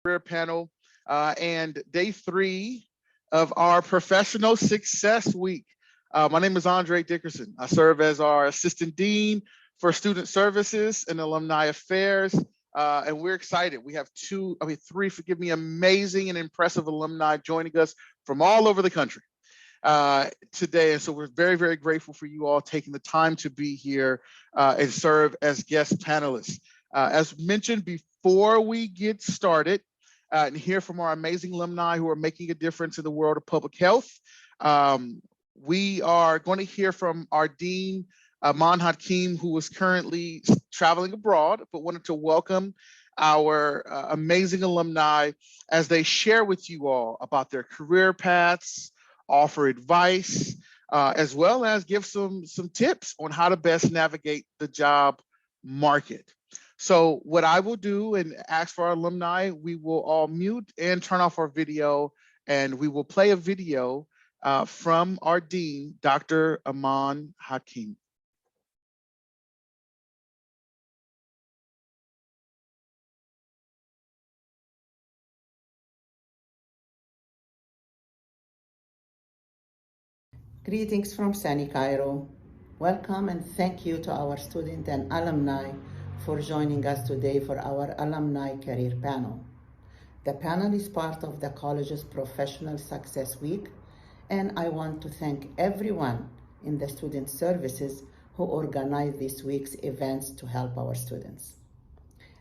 Career Panel and day 3 of our Professional Success Week. My name is Dickerson. I serve as our Assistant Dean for Student Services and Alumni Affairs, and we're excited. We have three, forgive me, amazing and impressive alumni joining us from all over the country today. And so we're very, very grateful for you all taking the time to be here and serve as guest panelists. As mentioned before we get started and hear from our amazing alumni who are making a difference in the world of public health, we are going to hear from our Dean, Aman Hakim, who is currently traveling abroad, but wanted to welcome our amazing alumni as they share with you all about their career paths, offer advice, as well as give some tips on how to best navigate the job market. So what I will do and ask for our alumni, we will all mute and turn off our video, and we will play a video from our Dean, Dr. Aman Hakim. Greetings from sunny Cairo. Welcome and thank you to our student and alumni for joining us today for our Alumni Career Panel. The panel is part of the college's Professional Success Week, and I want to thank everyone in the student services who organized this week's events to help our students.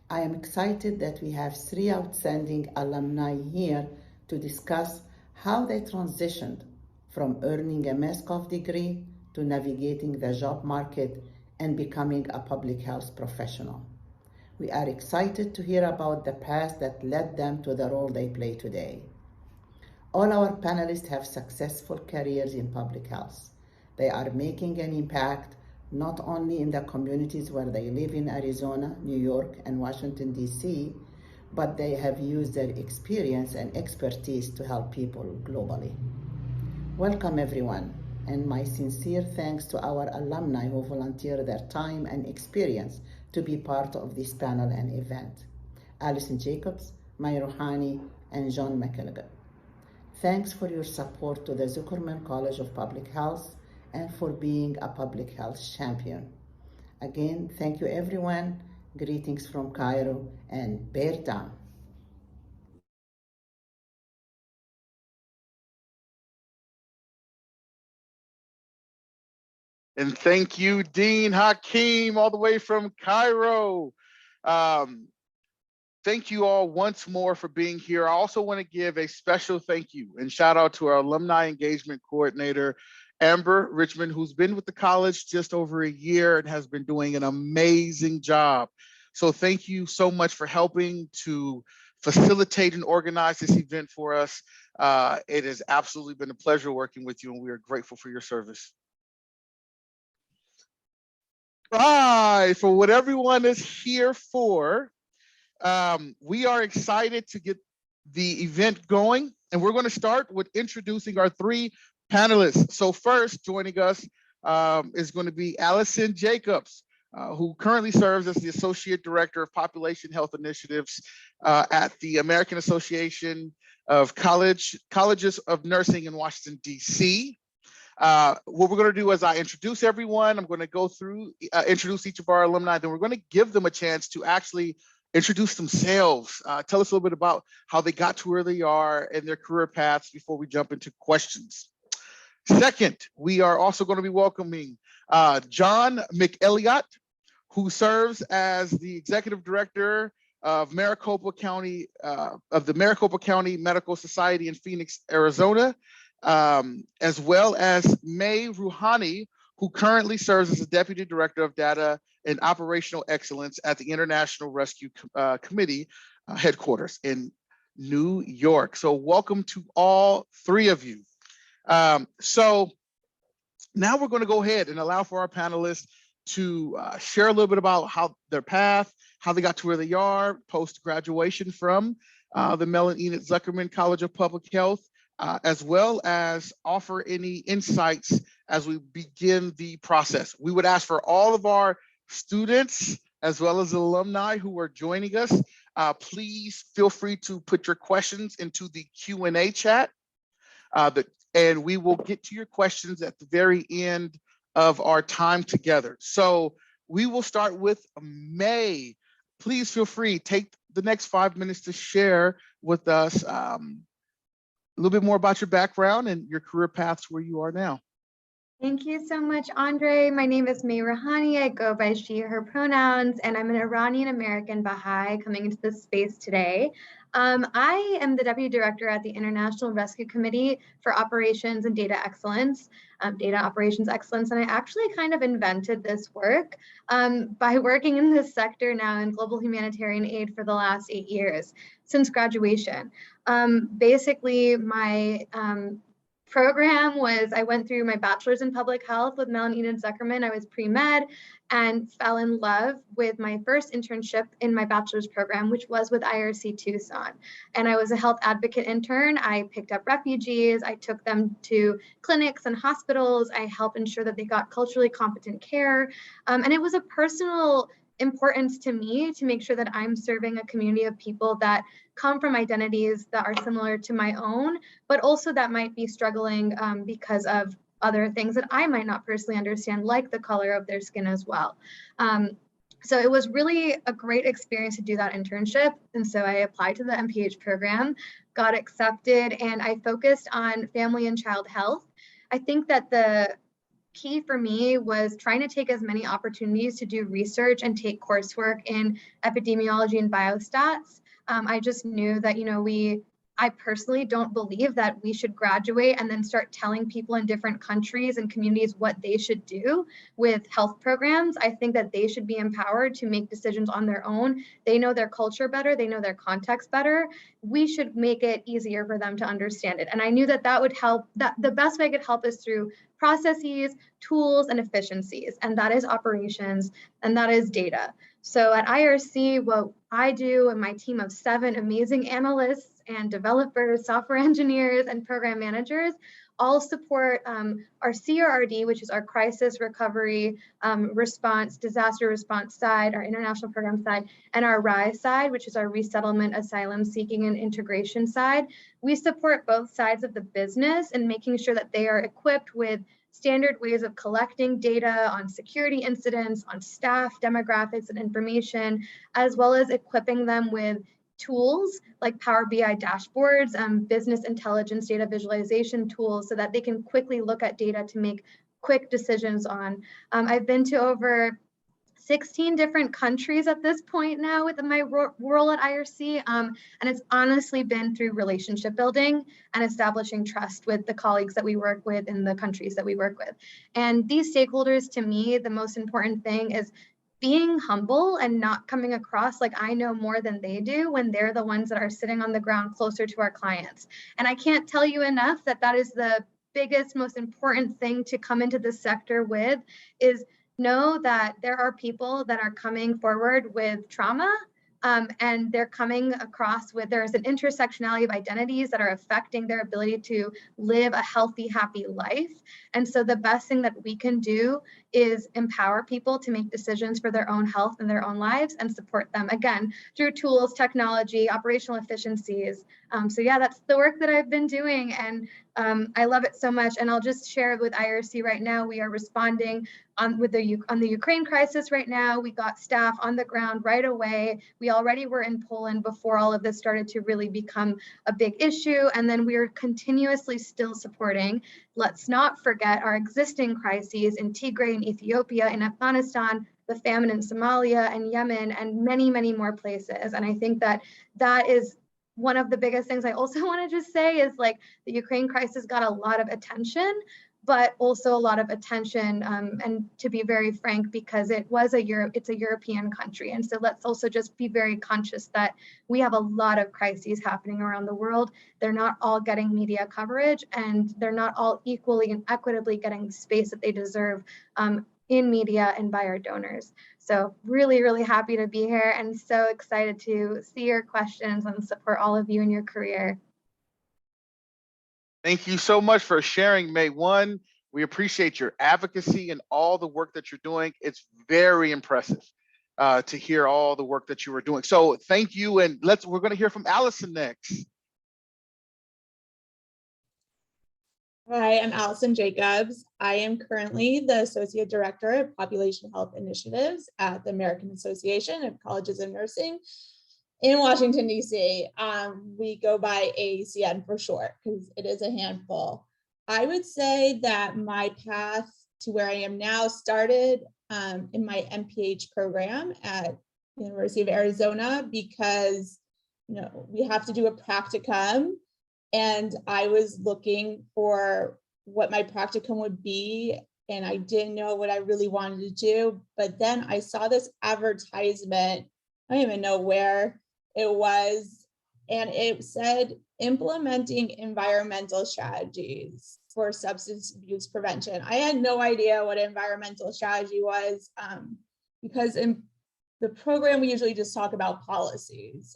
I am excited that we have 3 outstanding alumni here to discuss how they transitioned from earning a MEZCOPH degree to navigating the job market and becoming a public health professional. We are excited to hear about the path that led them to the role they play today. All our panelists have successful careers in public health. They are making an impact not only in the communities where they live in Arizona, New York, and Washington, D.C., but they have used their experience and expertise to help people globally. Welcome everyone, and my sincere thanks to our alumni who volunteer their time and experience to be part of this panel and event. Allison Jacobs, Mayrouhani, and John McElligott. Thanks for your support to the Zuckerman College of Public Health and for being a public health champion. Again, thank you everyone. Greetings from Cairo, and bear down. And thank you, Dean Hakim, all the way from Cairo. Thank you all once more for being here. I also want to give a special thank you and shout out to our Alumni Engagement Coordinator, Amber Richmond, who's been with the college just over a year and has been doing an amazing job. So thank you so much for helping to facilitate and organize this event for us. It has absolutely been a pleasure working with you, and we are grateful for your service. Right, for what everyone is here for, we are excited to get the event going, and we're going to start with introducing our 3 panelists. So first, joining us is going to be Allison Jacobs, who currently serves as the Associate Director of Population Health Initiatives at the American Association of Colleges of Nursing in Washington, D.C. What we're going to do is I introduce everyone. I'm going to go through, introduce each of our alumni, then we're going to give them a chance to actually introduce themselves, tell us a little bit about how they got to where they are and their career paths before we jump into questions. Second, we are also going to be welcoming John McElligott, who serves as the Executive Director of Maricopa County, of the Maricopa County Medical Society in Phoenix, Arizona, as well as Mayrouhani, who currently serves as the Deputy Director of Data and Operational Excellence at the International Rescue Committee headquarters in New York. So welcome to all 3 of you. So now we're going to go ahead and allow for our panelists to share a little bit about how their path, how they got to where they are post-graduation from the McElligott Zuckerman College of Public Health, as well as offer any insights as we begin the process. We would ask for all of our students as well as alumni who are joining us. Please feel free to put your questions into the Q&A chat, and we will get to your questions at the very end of our time together. So we will start with May. Please feel free, take the next 5 minutes to share with us a little bit more about your background and your career paths where you are now. Thank you so much, Andre. My name is Mayrouhani. I go by she, her pronouns, and I'm an Iranian American Baha'i coming into this space today. I am the Deputy Director at the International Rescue Committee for Operations and Data Excellence, Data Operations Excellence, and I actually kind of invented this work by working in this sector now in global humanitarian aid for the last 8 years since graduation. Basically, my program was I went through my bachelor's in public health with McElligott Zuckerman. I was pre-med and fell in love with my first internship in my bachelor's program, which was with IRC Tucson. And I was a health advocate intern. I picked up refugees. I took them to clinics and hospitals. I helped ensure that they got culturally competent care. And it was a personal importance to me to make sure that I'm serving a community of people that come from identities that are similar to my own, but also that might be struggling because of other things that I might not personally understand, like the color of their skin as well. So it was really a great experience to do that internship. And so I applied to the MPH program, got accepted, and I focused on family and child health. I think that the key for me was trying to take as many opportunities to do research and take coursework in epidemiology and biostats. I just knew that, I personally don't believe that we should graduate and then start telling people in different countries and communities what they should do with health programs. I think that they should be empowered to make decisions on their own. They know their culture better, they know their context better. We should make it easier for them to understand it. And I knew that that would help, that the best way I could help is through processes, tools, and efficiencies. And that is operations, and that is data. So at IRC, what I do and my team of 7 amazing analysts and developers, software engineers, and program managers all support our CRRD, which is our crisis recovery response, disaster response side, our international program side, and our RISE side, which is our resettlement, asylum seeking, and integration side. We support both sides of the business and making sure that they are equipped with standard ways of collecting data on security incidents, on staff demographics and information, as well as equipping them with tools like Power BI dashboards, business intelligence data visualization tools, so that they can quickly look at data to make quick decisions on. I've been to over 16 different countries at this point now with my role at IRC, and it's honestly been through relationship building and establishing trust with the colleagues that we work with in the countries that we work with. And these stakeholders, to me, the most important thing is being humble and not coming across like I know more than they do when they're the ones that are sitting on the ground closer to our clients. And I can't tell you enough that that is the biggest, most important thing to come into this sector with, is know that there are people that are coming forward with trauma, and they're coming across with, there's an intersectionality of identities that are affecting their ability to live a healthy, happy life. And so the best thing that we can do is empower people to make decisions for their own health and their own lives and support them, again, through tools, technology, operational efficiencies. So yeah, that's the work that I've been doing, and I love it so much. And I'll just share with IRC right now, we are responding on the Ukraine crisis right now. We got staff on the ground right away. We already were in Poland before all of this started to really become a big issue. And then we are continuously still supporting. Let's not forget our existing crises in Tigray and Ethiopia, in Afghanistan, the famine in Somalia and Yemen, and many, many more places. And I think that that is one of the biggest things I also want to just say is, like, the Ukraine crisis got a lot of attention, but also a lot of attention, and to be very frank, because it's a European country. And so let's also just be very conscious that we have a lot of crises happening around the world. They're not all getting media coverage, and they're not all equally and equitably getting the space that they deserve in media and by our donors. So really, really happy to be here and so excited to see your questions and support all of you in your career. Thank you so much for sharing, May. One, we appreciate your advocacy and all the work that you're doing. It's very impressive. to hear all the work that you were doing. So thank you, and we're going to hear from Allison next. Hi, I'm Allison Jacobs. I am currently the Associate Director of Population Health Initiatives at the American Association of Colleges of Nursing in Washington, D.C. We go by AACN for short because it is a handful. I would say that my path to where I am now started in my MPH program at University of Arizona because we have to do a practicum. And I was looking for what my practicum would be, and I didn't know what I really wanted to do. But then I saw this advertisement, I don't even know where it was, and it said implementing environmental strategies for substance abuse prevention. I had no idea what environmental strategy was because in the program, we usually just talk about policies.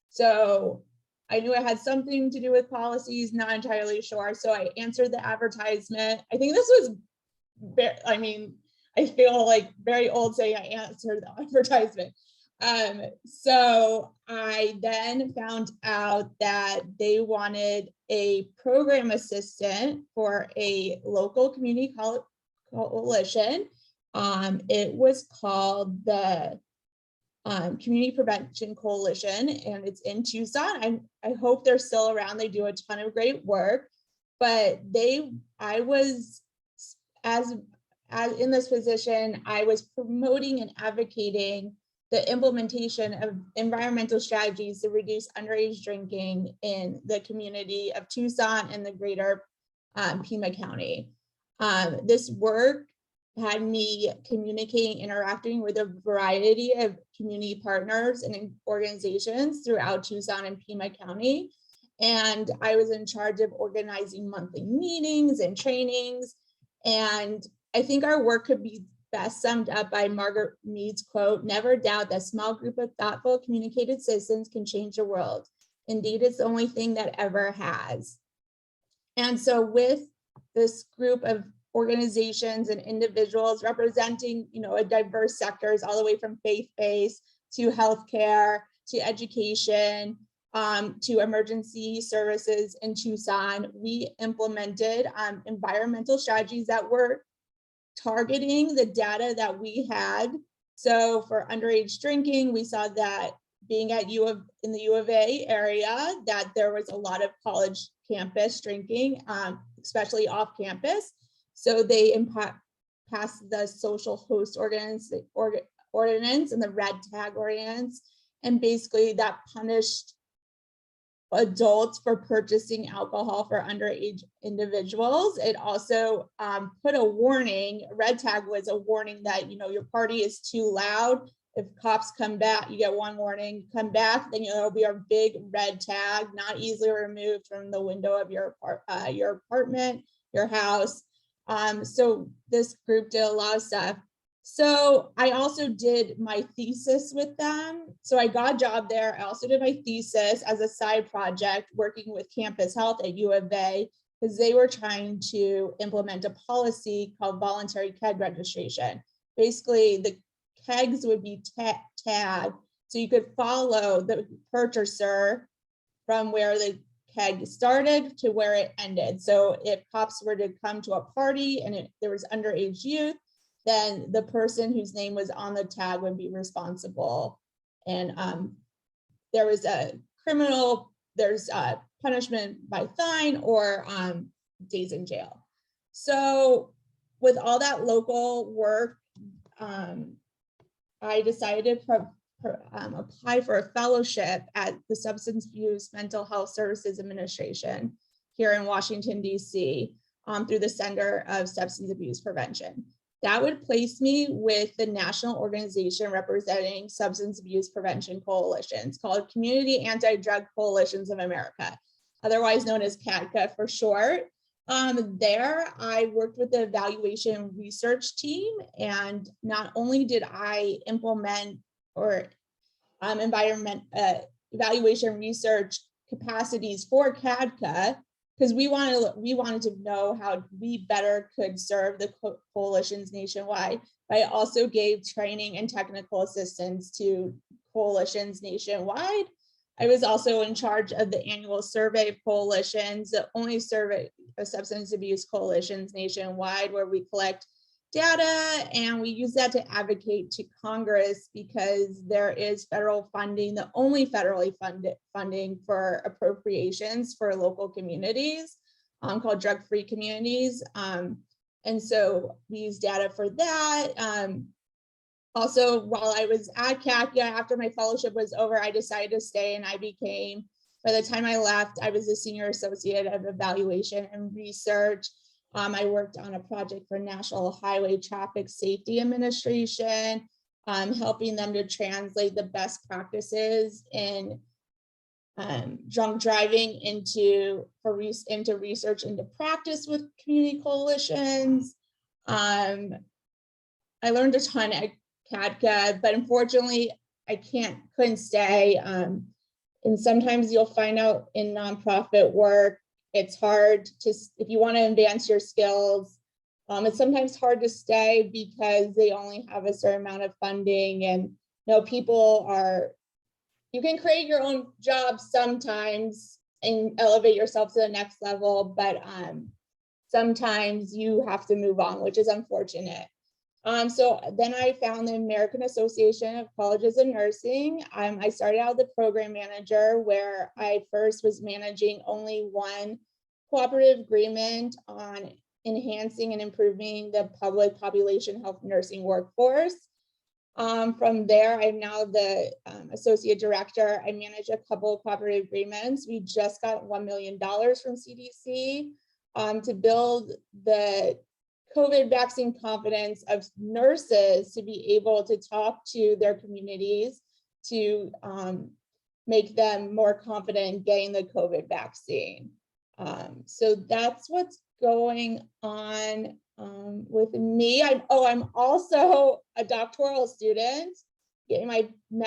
So I knew it had something to do with policies, not entirely sure. So I answered the advertisement. I think this was, I feel like very old saying I answered the advertisement. So I then found out that they wanted a program assistant for a local community coalition. It was called the Community Prevention Coalition, and it's in Tucson. I hope they're still around. They do a ton of great work, but I was as in this position, I was promoting and advocating the implementation of environmental strategies to reduce underage drinking in the community of Tucson and the greater Pima County. This work had me communicating, interacting with a variety of community partners and organizations throughout Tucson and Pima County. And I was in charge of organizing monthly meetings and trainings. And I think our work could be best summed up by Margaret Mead's quote, "Never doubt that a small group of thoughtful, communicated citizens can change the world. Indeed, it's the only thing that ever has." And so with this group of organizations and individuals representing, a diverse sectors, all the way from faith-based to healthcare, to education, to emergency services in Tucson, we implemented environmental strategies that were targeting the data that we had. So for underage drinking, we saw that being at in the U of A area, that there was a lot of college campus drinking, especially off campus. So they passed the social host ordinance and the red tag ordinance. And basically that punished adults for purchasing alcohol for underage individuals. It also put a warning. Red tag was a warning that, your party is too loud. If cops come back, you get one warning. Come back, then there'll be a big red tag, not easily removed from the window of your apartment, your house. So this group did a lot of stuff. So I also did my thesis with them. So I got a job there. I also did my thesis as a side project working with campus health at U of A, because they were trying to implement a policy called voluntary keg registration. Basically, the kegs would be tagged, so you could follow the purchaser from where the keg started to where it ended. So if cops were to come to a party and there was underage youth, then the person whose name was on the tag would be responsible. And there was there's a punishment by fine or days in jail. So with all that local work, I decided to apply for a fellowship at the Substance Abuse Mental Health Services Administration here in Washington, D.C. Through the Center of Substance Abuse Prevention. That would place me with the national organization representing substance abuse prevention coalitions called Community Anti-Drug Coalitions of America, otherwise known as CADCA for short. There, I worked with the evaluation research team, and not only did I implement evaluation research capacities for CADCA, because we wanted to know how we better could serve the coalitions nationwide, but I also gave training and technical assistance to coalitions nationwide. I was also in charge of the annual survey of coalitions, the only survey of substance abuse coalitions nationwide, where we collect data and we use that to advocate to Congress, because there is federal funding, the only federally funded funding for appropriations for local communities, called drug-free communities. And so we use data for that. Also, while I was at CACA, after my fellowship was over, I decided to stay, and I became, by the time I left, I was a senior associate of evaluation and research. I worked on a project for National Highway Traffic Safety Administration, helping them to translate the best practices in drunk driving into research into practice with community coalitions. I learned a ton at CADCA, but unfortunately I couldn't stay. And sometimes you'll find out in nonprofit work, it's hard to, if you want to advance your skills, it's sometimes hard to stay because they only have a certain amount of funding, and you can create your own job sometimes and elevate yourself to the next level, but sometimes you have to move on, which is unfortunate. So then I found the American Association of Colleges of Nursing. I started out as the program manager, where I first was managing only one cooperative agreement on enhancing and improving the public population health nursing workforce. From there, I'm now the associate director. I manage a couple of cooperative agreements. We just got $1 million from CDC to build the COVID vaccine confidence of nurses to be able to talk to their communities to make them more confident in getting the COVID vaccine. So that's what's going on with me. I'm also a doctoral student, getting my in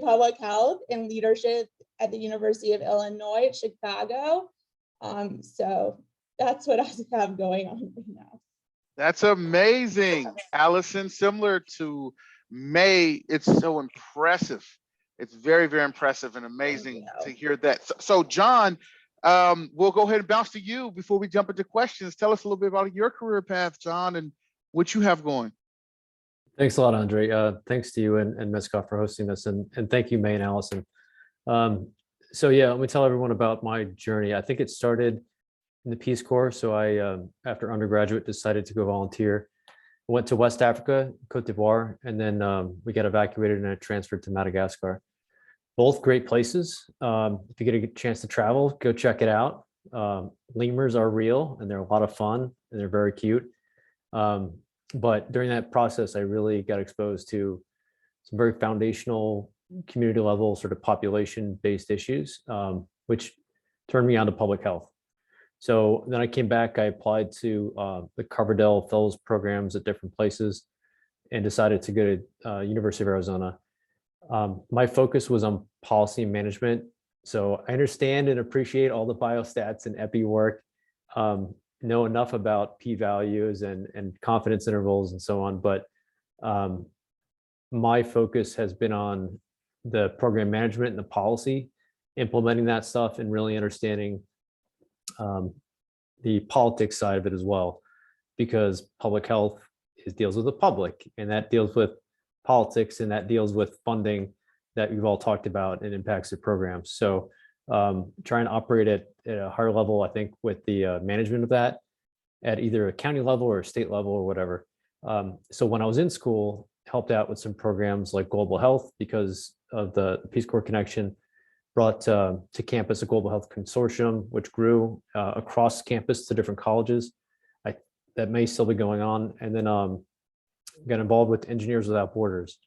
public health and leadership at the University of Illinois at Chicago. So that's what I have going on right now. That's amazing, Allison. Similar to May, it's so impressive. It's very, very impressive and amazing to hear that. So John, we'll go ahead and bounce to you before we jump into questions. Tell us a little bit about your career path, John, and what you have going. Thanks a lot, Andre. Thanks to you and MEZCOPH for hosting this, and thank you, May and Allison. So yeah, let me tell everyone about my journey. I think it started in the Peace Corps. So I, after undergraduate, decided to go volunteer. I went to West Africa, Cote d'Ivoire, and then we got evacuated and I transferred to Madagascar. Both great places. If you get a chance to travel, go check it out. Lemurs are real and they're a lot of fun and they're very cute. But during that process, I really got exposed to some very foundational community level sort of population-based issues, which turned me on to public health. So then I came back, I applied to the Carbondale Fellows programs at different places and decided to go to University of Arizona. My focus was on policy and management. So I understand and appreciate all the biostats and epi work, know enough about p-values and confidence intervals and so on. But my focus has been on the program management and the policy, implementing that stuff and really understanding the politics side of it as well, because public health deals with the public, and that deals with politics, and that deals with funding that we've all talked about and impacts the programs. So trying to operate at a higher level, I think, with the management of that at either a county level or a state level or whatever. So when I was in school, helped out with some programs like global health because of the Peace Corps connection. Brought to campus a global health consortium, which grew across campus to different colleges. That may still be going on. And then got involved with Engineers Without Borders.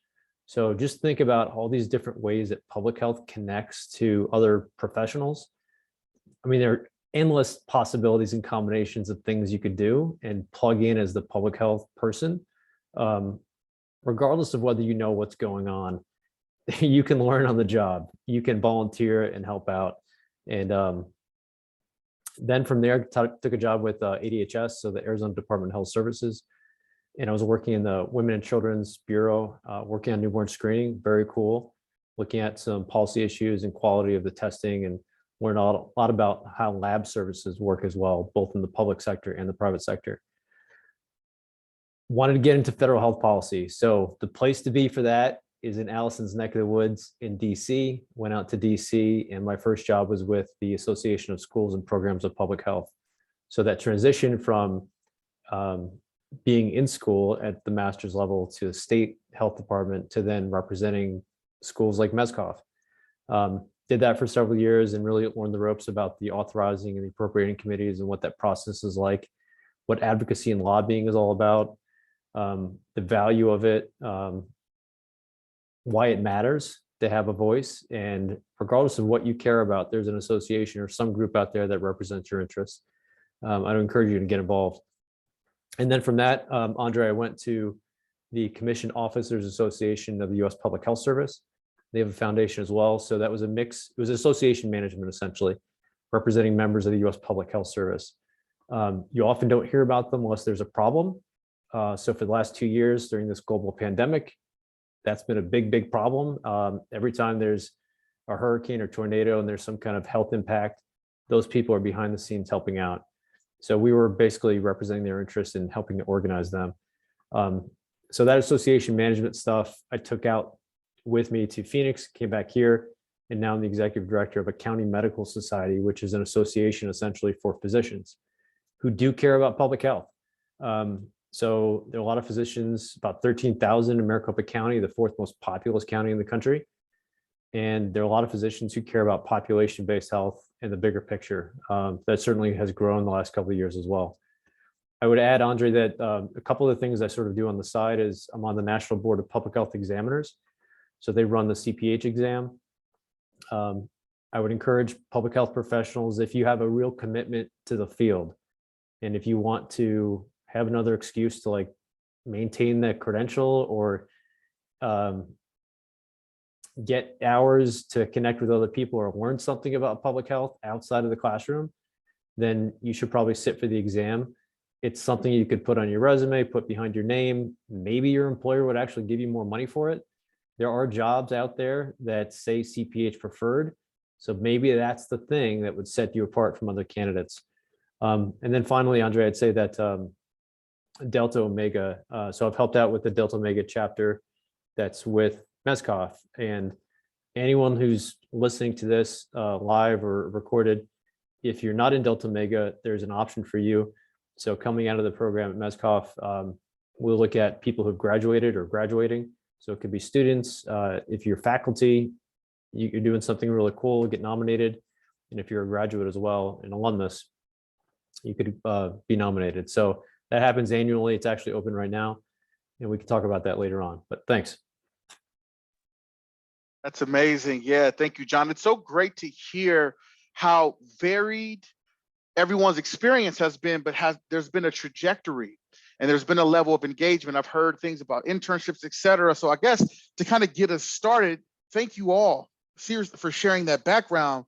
So just think about all these different ways that public health connects to other professionals. I mean, there are endless possibilities and combinations of things you could do and plug in as the public health person. Regardless of whether you know what's going on, you can learn on the job. You can volunteer and help out. And then from there, took a job with ADHS, so the Arizona Department of Health Services, and I was working in the Women and Children's Bureau, working on newborn screening. Very cool. Looking at some policy issues and quality of the testing, and learned a lot about how lab services work as well, both in the public sector and the private sector. Wanted to get into federal health policy. So the place to be for that is in Allison's neck of the woods in DC. Went out to DC, and my first job was with the Association of Schools and Programs of Public Health. So that transition from being in school at the master's level to the state health department to then representing schools like MEZCOPH. Did that for several years and really learned the ropes about the authorizing and the appropriating committees and what that process is like, what advocacy and lobbying is all about, the value of it, why it matters to have a voice. And regardless of what you care about, there's an association or some group out there that represents your interests. I'd encourage you to get involved. And then from that, Andre, I went to the Commissioned Officers Association of the U.S. Public Health Service. They have a foundation as well. So that was a mix. It was association management, essentially, representing members of the U.S. Public Health Service. You often don't hear about them unless there's a problem. So for the last 2 years during this global pandemic, that's been a big problem. Every time there's a hurricane or tornado and there's some kind of health impact, those people are behind the scenes helping out. So we were basically representing their interests in helping to organize them. So that association management stuff I took out with me to Phoenix, came back here, and now I'm the executive director of a county medical society, which is an association essentially for physicians who do care about public health. So there are a lot of physicians, about 13,000 in Maricopa County, the fourth most populous county in the country. And there are a lot of physicians who care about population-based health and the bigger picture. That certainly has grown the last couple of years as well. I would add, Andre, that a couple of the things I sort of do on the side is I'm on the National Board of Public Health Examiners. So they run the CPH exam. I would encourage public health professionals, if you have a real commitment to the field, and if you want to have another excuse to like maintain that credential or get hours to connect with other people or learn something about public health outside of the classroom, then you should probably sit for the exam. It's something you could put on your resume, put behind your name. Maybe your employer would actually give you more money for it. There are jobs out there that say CPH preferred. So maybe that's the thing that would set you apart from other candidates. And then finally, Andre, I'd say that Delta Omega. So I've helped out with the Delta Omega chapter that's with MEZCOPH, and anyone who's listening to this live or recorded, if you're not in Delta Omega, there's an option for you. So coming out of the program at MEZCOPH, we'll look at people who've graduated or graduating. So it could be students. If you're faculty, you're doing something really cool, get nominated. And if you're a graduate as well, an alumnus, you could be nominated. So that happens annually. It's actually open right now, and we can talk about that later on. But thanks. That's amazing. Yeah, thank you, John. It's so great to hear how varied everyone's experience has been, but there's been a trajectory and there's been a level of engagement. I've heard things about internships, et cetera. So I guess to kind of get us started, thank you all seriously for sharing that background,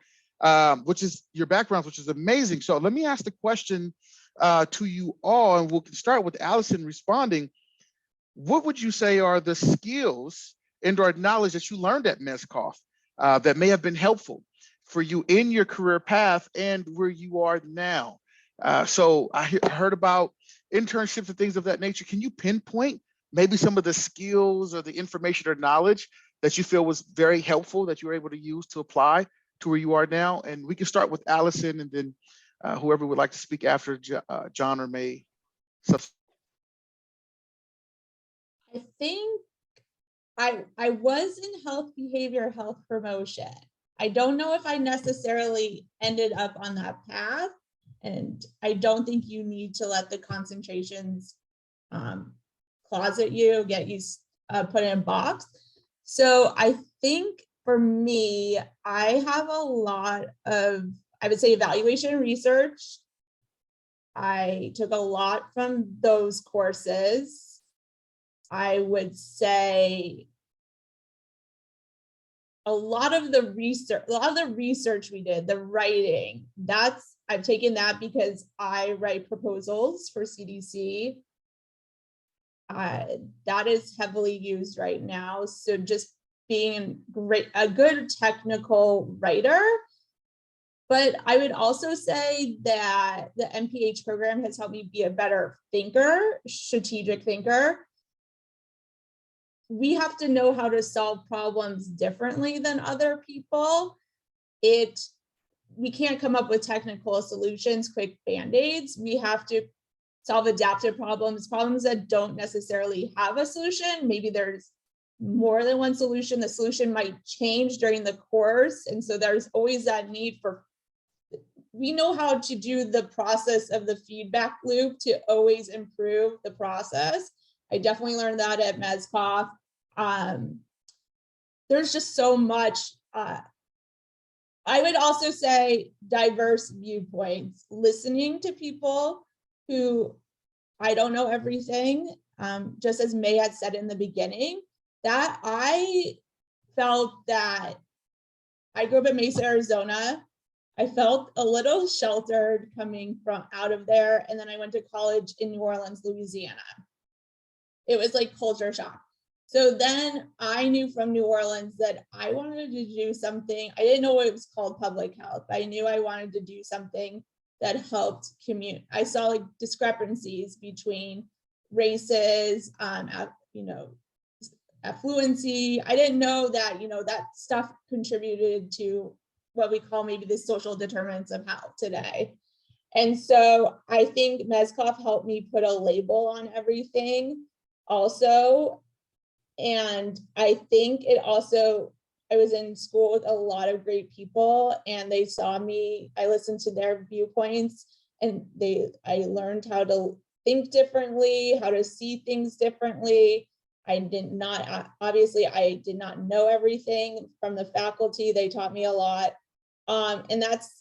which is your backgrounds, which is amazing. So let me ask the question to you all, and we'll start with Allison responding. What would you say are the skills and or knowledge that you learned at MEZCOPH that may have been helpful for you in your career path and where you are now? So I heard about internships and things of that nature. Can you pinpoint maybe some of the skills or the information or knowledge that you feel was very helpful that you were able to use to apply to where you are now? And we can start with Allison, and then whoever would like to speak after John or May. I think I was in health behavior, health promotion. I don't know if I necessarily ended up on that path, and I don't think you need to let the concentrations closet you, get you put in a box. So I think for me, I have a lot of, I would say, evaluation and research. I took a lot from those courses. I would say a lot of the research we did, the writing, I've taken that because I write proposals for CDC. that is heavily used right now. So just being a good technical writer. But I would also say that the MPH program has helped me be a better thinker, strategic thinker. We have to know how to solve problems differently than other people. We can't come up with technical solutions, quick band-aids. We have to solve adaptive problems that don't necessarily have a solution. Maybe there's more than one solution. The solution might change during the course. And so there's always that need for, we know how to do the process of the feedback loop to always improve the process. I definitely learned that at MEZCOPH. There's just so much. I would also say diverse viewpoints, listening to people who, I don't know everything, just as May had said in the beginning, that I felt that I grew up in Mesa, Arizona. I felt a little sheltered coming from out of there. And then I went to college in New Orleans, Louisiana. It was like culture shock. So then I knew from New Orleans that I wanted to do something. I didn't know it was called public health, but I knew I wanted to do something that helped commute. I saw like discrepancies between races, affluency. I didn't know that, that stuff contributed to what we call maybe the social determinants of health today. And so I think MEZCOPH helped me put a label on everything also. And I think it also, I was in school with a lot of great people and they saw me, I listened to their viewpoints and I learned how to think differently, how to see things differently. I did not know everything from the faculty. They taught me a lot. And that's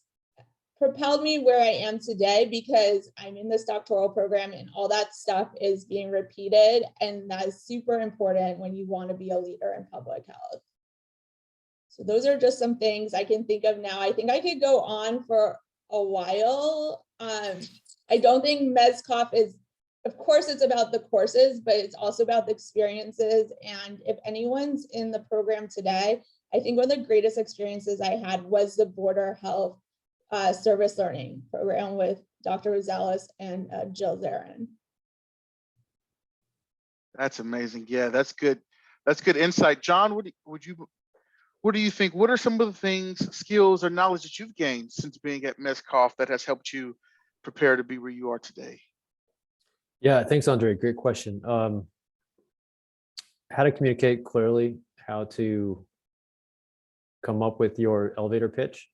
propelled me where I am today because I'm in this doctoral program and all that stuff is being repeated. And that is super important when you want to be a leader in public health. So those are just some things I can think of now. I think I could go on for a while. I don't think MEZCOPH is, of course, it's about the courses, but it's also about the experiences. And if anyone's in the program today, I think one of the greatest experiences I had was the Border Health Service Learning program with Dr. Rosales and Jill Zarin. That's amazing. Yeah, that's good. That's good insight. John, what do you think? What are some of the things, skills, or knowledge that you've gained since being at MEZCOPH that has helped you prepare to be where you are today? Yeah, thanks, Andre. Great question. How to communicate clearly, how to come up with your elevator pitch.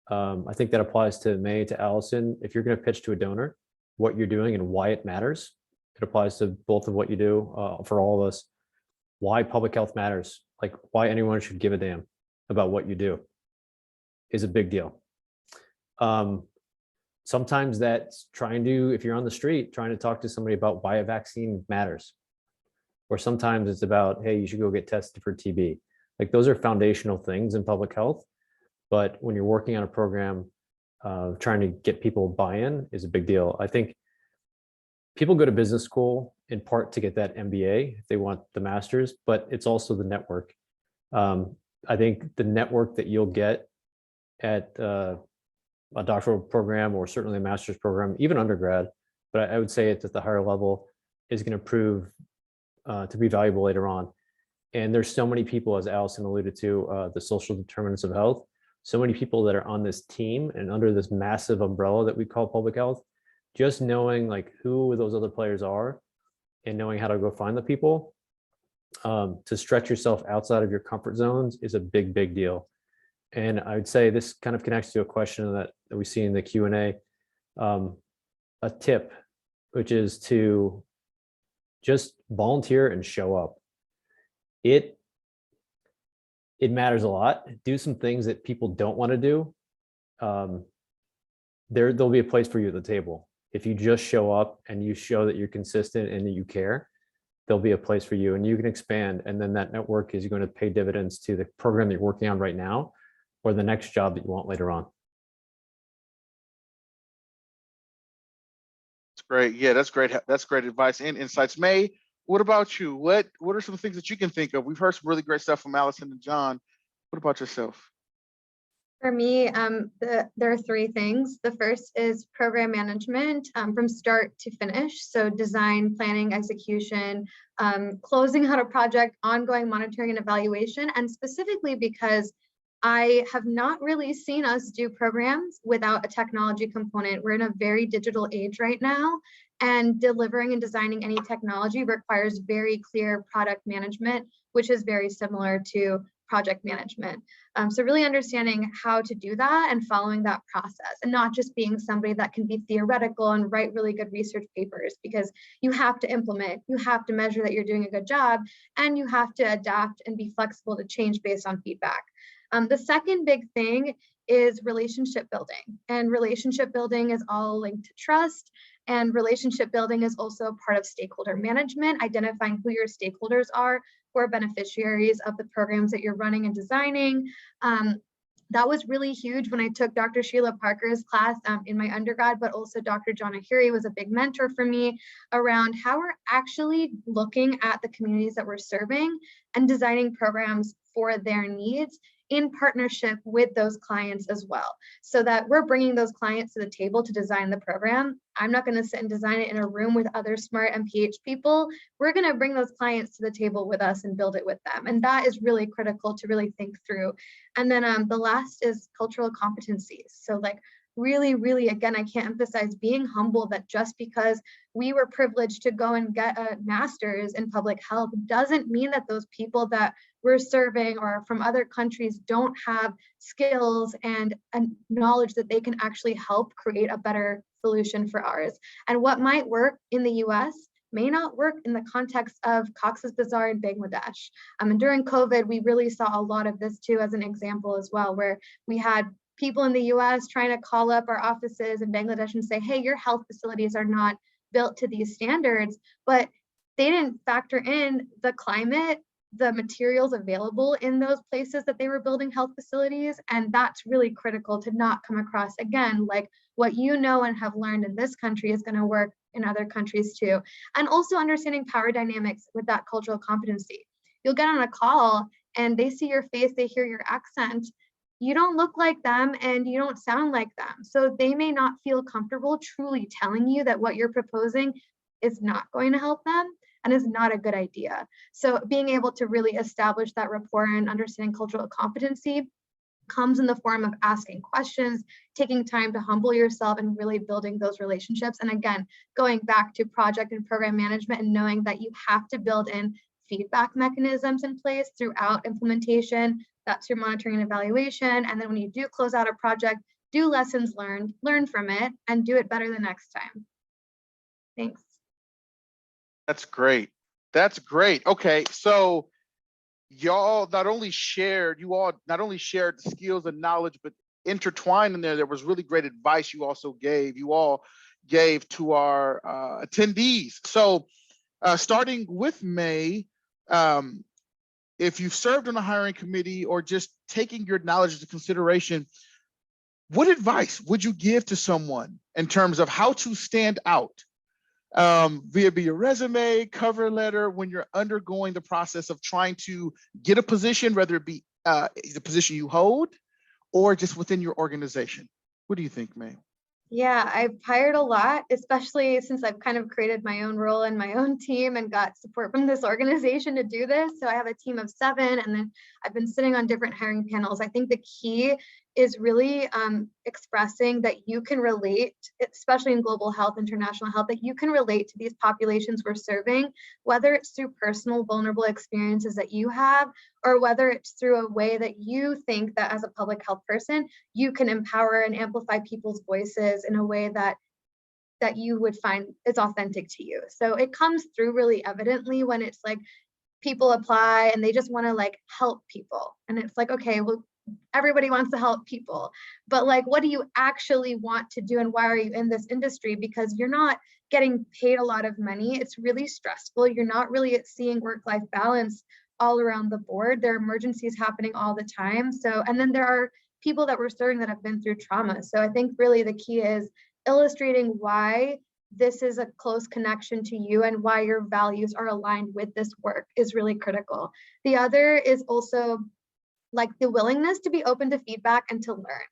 I think that applies to May, to Allison. If you're going to pitch to a donor, what you're doing and why it matters. It applies to both of what you do for all of us. Why public health matters, like why anyone should give a damn about what you do is a big deal. Sometimes that's if you're on the street, trying to talk to somebody about why a vaccine matters. Or sometimes it's about, hey, you should go get tested for TB. Like those are foundational things in public health. But when you're working on a program, trying to get people buy-in is a big deal. I think people go to business school in part to get that MBA if they want the master's, but it's also the network. I think the network that you'll get at a doctoral program or certainly a master's program, even undergrad, but I would say it's at the higher level, is going to prove to be valuable later on. And there's so many people, as Allison alluded to, the social determinants of health, so many people that are on this team and under this massive umbrella that we call public health. Just knowing like who those other players are and knowing how to go find the people to stretch yourself outside of your comfort zones is a big, big deal. And I would say this kind of connects to a question that we see in the Q&A, a tip, which is to just volunteer and show up. It matters a lot. Do some things that people don't want to do. There'll be a place for you at the table. If you just show up and you show that you're consistent and that you care, there'll be a place for you and you can expand. And then that network is going to pay dividends to the program that you're working on right now or the next job that you want later on. That's great. Yeah, that's great. That's great advice and insights. May, What about you? What are some things that you can think of? We've heard some really great stuff from Allison and John. What about yourself? For me, there are three things. The first is program management from start to finish. So design, planning, execution, closing out a project, ongoing monitoring and evaluation. And specifically because I have not really seen us do programs without a technology component. We're in a very digital age right now, and delivering and designing any technology requires very clear product management, which is very similar to project management. So really understanding how to do that and following that process, and not just being somebody that can be theoretical and write really good research papers, because you have to implement, you have to measure that you're doing a good job, and you have to adapt and be flexible to change based on feedback. The second big thing is relationship building, and relationship building is all linked to trust. And relationship building is also part of stakeholder management, identifying who your stakeholders are, who are beneficiaries of the programs that you're running and designing. That was really huge when I took Dr. Sheila Parker's class in my undergrad, but also Dr. John Ahiri was a big mentor for me around how we're actually looking at the communities that we're serving and designing programs for their needs in partnership with those clients as well, so that we're bringing those clients to the table to design the program. I'm not going to sit and design it in a room with other smart MPH people. We're going to bring those clients to the table with us and build it with them. And that is really critical to really think through. And then the last is cultural competencies. So like really, again, I can't emphasize being humble that just because we were privileged to go and get a master's in public health doesn't mean that those people that we're serving or from other countries don't have skills and knowledge that they can actually help create a better solution for ours. And what might work in the US may not work in the context of Cox's Bazar in Bangladesh. And during COVID, we really saw a lot of this too, as an example as well, where we had people in the US trying to call up our offices in Bangladesh and say, hey, your health facilities are not built to these standards, but they didn't factor in the climate, the materials available in those places that they were building health facilities. And that's really critical to not come across again, like what you know and have learned in this country is going to work in other countries too. And also understanding power dynamics with that cultural competency. You'll get on a call and they see your face, they hear your accent. You don't look like them and you don't sound like them. So they may not feel comfortable truly telling you that what you're proposing is not going to help them and is not a good idea. So being able to really establish that rapport and understanding cultural competency comes in the form of asking questions, taking time to humble yourself and really building those relationships. And again, going back to project and program management and knowing that you have to build in feedback mechanisms in place throughout implementation. That's your monitoring and evaluation. And then when you do close out a project, do lessons learned, learn from it, and do it better the next time. Thanks. That's great. That's great. Okay, so you all not only shared the skills and knowledge, but intertwined in there was really great advice you all gave to our attendees. So starting with May, if you've served on a hiring committee or just taking your knowledge into consideration, what advice would you give to someone in terms of how to stand out via your resume, cover letter, when you're undergoing the process of trying to get a position, whether it be the position you hold or just within your organization? What do you think, May? Yeah, I've hired a lot, especially since I've kind of created my own role and my own team and got support from this organization to do this. So I have a team of 7, and then I've been sitting on different hiring panels. I think the key is really expressing that you can relate, especially in global health, international health, that you can relate to these populations we're serving, whether it's through personal vulnerable experiences that you have, or whether it's through a way that you think that as a public health person, you can empower and amplify people's voices in a way that you would find is authentic to you. So it comes through really evidently when it's like people apply and they just want to like help people. And it's like, okay, well, everybody wants to help people, but like, what do you actually want to do and why are you in this industry? Because you're not getting paid a lot of money. It's really stressful. You're not really seeing work-life balance all around the board. There are emergencies happening all the time. So, and then there are people that we're serving that have been through trauma. So I think really the key is illustrating why this is a close connection to you and why your values are aligned with this work is really critical. The other is also like the willingness to be open to feedback and to learn.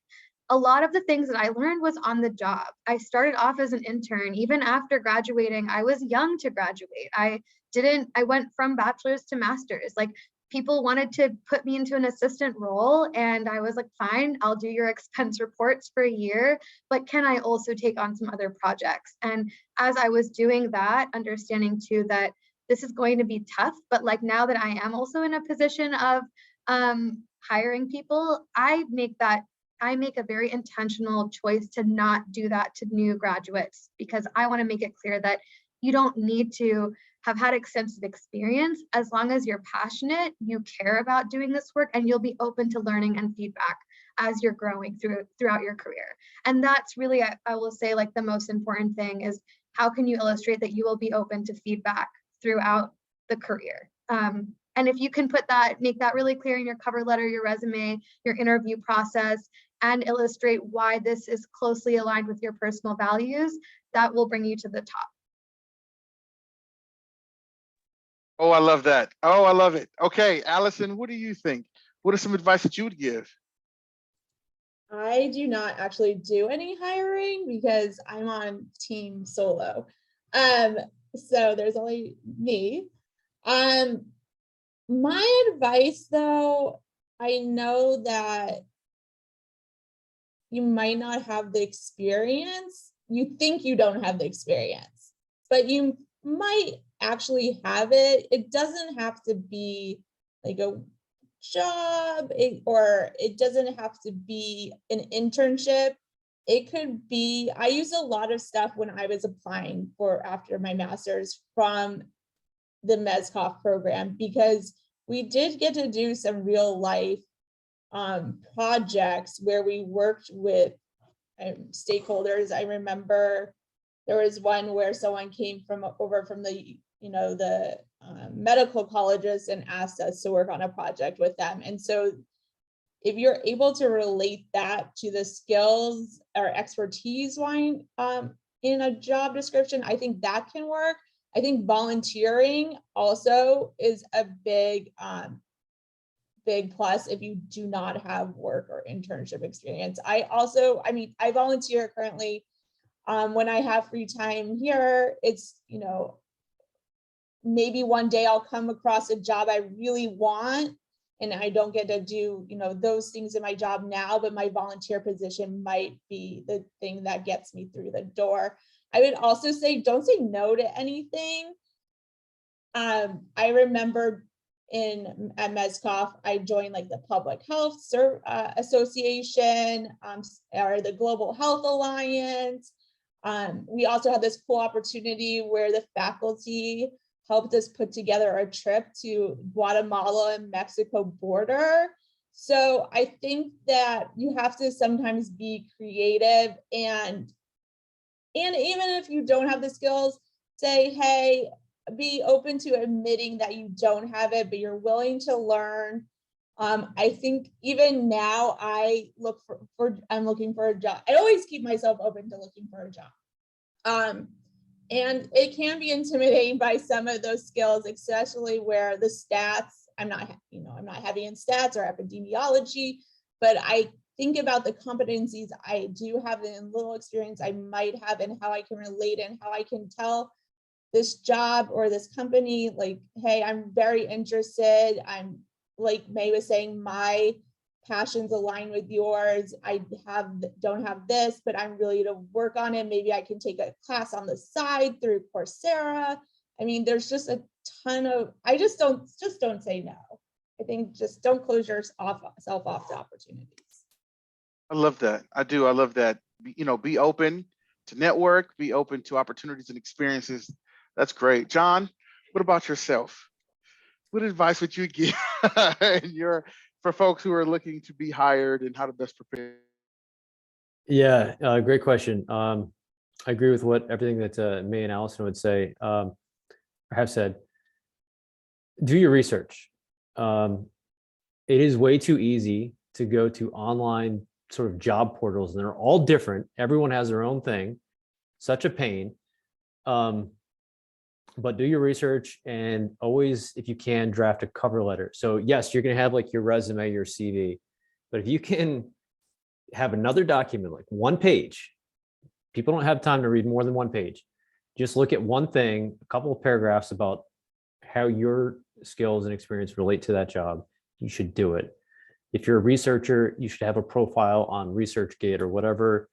A lot of the things that I learned was on the job. I started off as an intern. Even after graduating, I was young to graduate. I went from bachelor's to master's. Like, people wanted to put me into an assistant role, and I was like, fine, I'll do your expense reports for a year, but can I also take on some other projects? And as I was doing that, understanding too that this is going to be tough, but like now that I am also in a position of hiring people, I make a very intentional choice to not do that to new graduates, because I want to make it clear that you don't need to have had extensive experience. As long as you're passionate, you care about doing this work, and you'll be open to learning and feedback as you're growing throughout your career. And that's really, I will say, like, the most important thing is how can you illustrate that you will be open to feedback throughout the career. And if you can make that really clear in your cover letter, your resume, your interview process, and illustrate why this is closely aligned with your personal values, that will bring you to the top. Oh, I love that. Oh, I love it. Okay, Allison, what do you think? What are some advice that you would give? I do not actually do any hiring because I'm on team solo. So there's only me. My advice, though, I know that you might not have the experience. You think you don't have the experience, but you might actually have it. It doesn't have to be like a job, or it doesn't have to be an internship. It could be, I used a lot of stuff when I was applying for after my master's from the MEZCOPH program, because we did get to do some real life projects where we worked with stakeholders. I remember there was one where someone came over from the medical colleges and asked us to work on a project with them. And so if you're able to relate that to the skills or expertise in a job description, I think that can work. I think volunteering also is a big plus if you do not have work or internship experience. I volunteer currently when I have free time here. It's, maybe one day I'll come across a job I really want and I don't get to do, those things in my job now, but my volunteer position might be the thing that gets me through the door. I would also say, don't say no to anything. I remember at MEZCOPH, I joined like the Public Health Association or the Global Health Alliance. We also had this cool opportunity where the faculty helped us put together a trip to Guatemala and Mexico border. So I think that you have to sometimes be creative, and even if you don't have the skills, say, hey, be open to admitting that you don't have it, but you're willing to learn. I think even now I'm looking for a job. I always keep myself open to looking for a job. And it can be intimidating by some of those skills, especially where the stats, I'm not heavy in stats or epidemiology, but I think about the competencies I do have and little experience I might have, and how I can relate and how I can tell this job or this company, like, hey, I'm very interested. I'm, like May was saying, my passions align with yours. I don't have this, but I'm really to work on it. Maybe I can take a class on the side through Coursera. I mean, there's just a ton of, don't say no. I think just don't close yourself off to opportunities. I love that. I do. I love that. Be open to network, be open to opportunities and experiences. That's great. John, what about yourself? What advice would you give for folks who are looking to be hired, and how to best prepare? Yeah, great question. I agree with everything that May and Allison would say, or have said. Do your research. It is way too easy to go to online sort of job portals, and they're all different. Everyone has their own thing. Such a pain. But do your research, and always, if you can, draft a cover letter. So yes, you're going to have like your resume, your CV, but if you can have another document, like one page, people don't have time to read more than one page. Just look at one thing, a couple of paragraphs about how your skills and experience relate to that job. You should do it. If you're a researcher, you should have a profile on ResearchGate or whatever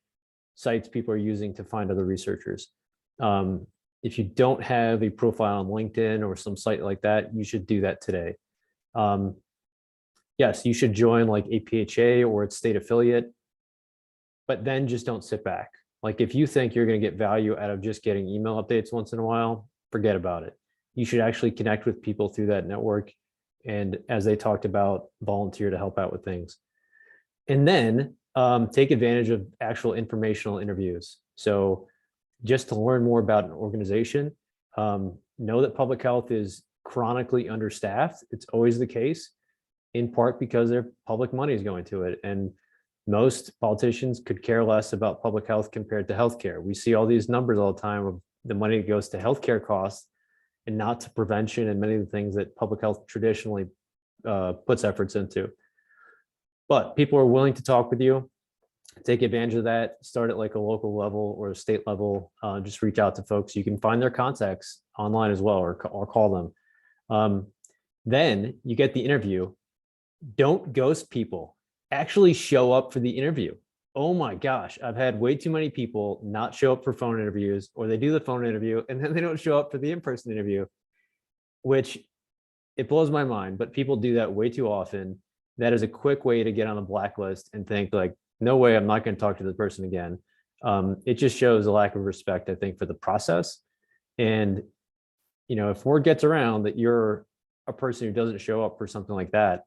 sites people are using to find other researchers. If you don't have a profile on LinkedIn or some site like that, you should do that today. Yes, you should join like APHA or its state affiliate, but then just don't sit back. Like if you think you're going to get value out of just getting email updates once in a while, forget about it. You should actually connect with people through that network. And as they talked about, volunteer to help out with things. And then take advantage of actual informational interviews. So just to learn more about an organization, know that public health is chronically understaffed. It's always the case, in part because their public money is going to it. And most politicians could care less about public health compared to healthcare. We see all these numbers all the time of the money that goes to healthcare costs and not to prevention and many of the things that public health traditionally puts efforts into. But people are willing to talk with you. Take advantage of that. Start at like a local level or a state level. Just reach out to folks. You can find their contacts online as well, or call them. Then you get the interview. Don't ghost people. Actually show up for the interview. Oh my gosh, I've had way too many people not show up for phone interviews, or they do the phone interview and then they don't show up for the in-person interview, which it blows my mind, but people do that way too often. That is a quick way to get on the blacklist and think like, no way, I'm not going to talk to this person again. It just shows a lack of respect, I think, for the process. And, you know, if word gets around that you're a person who doesn't show up for something like that,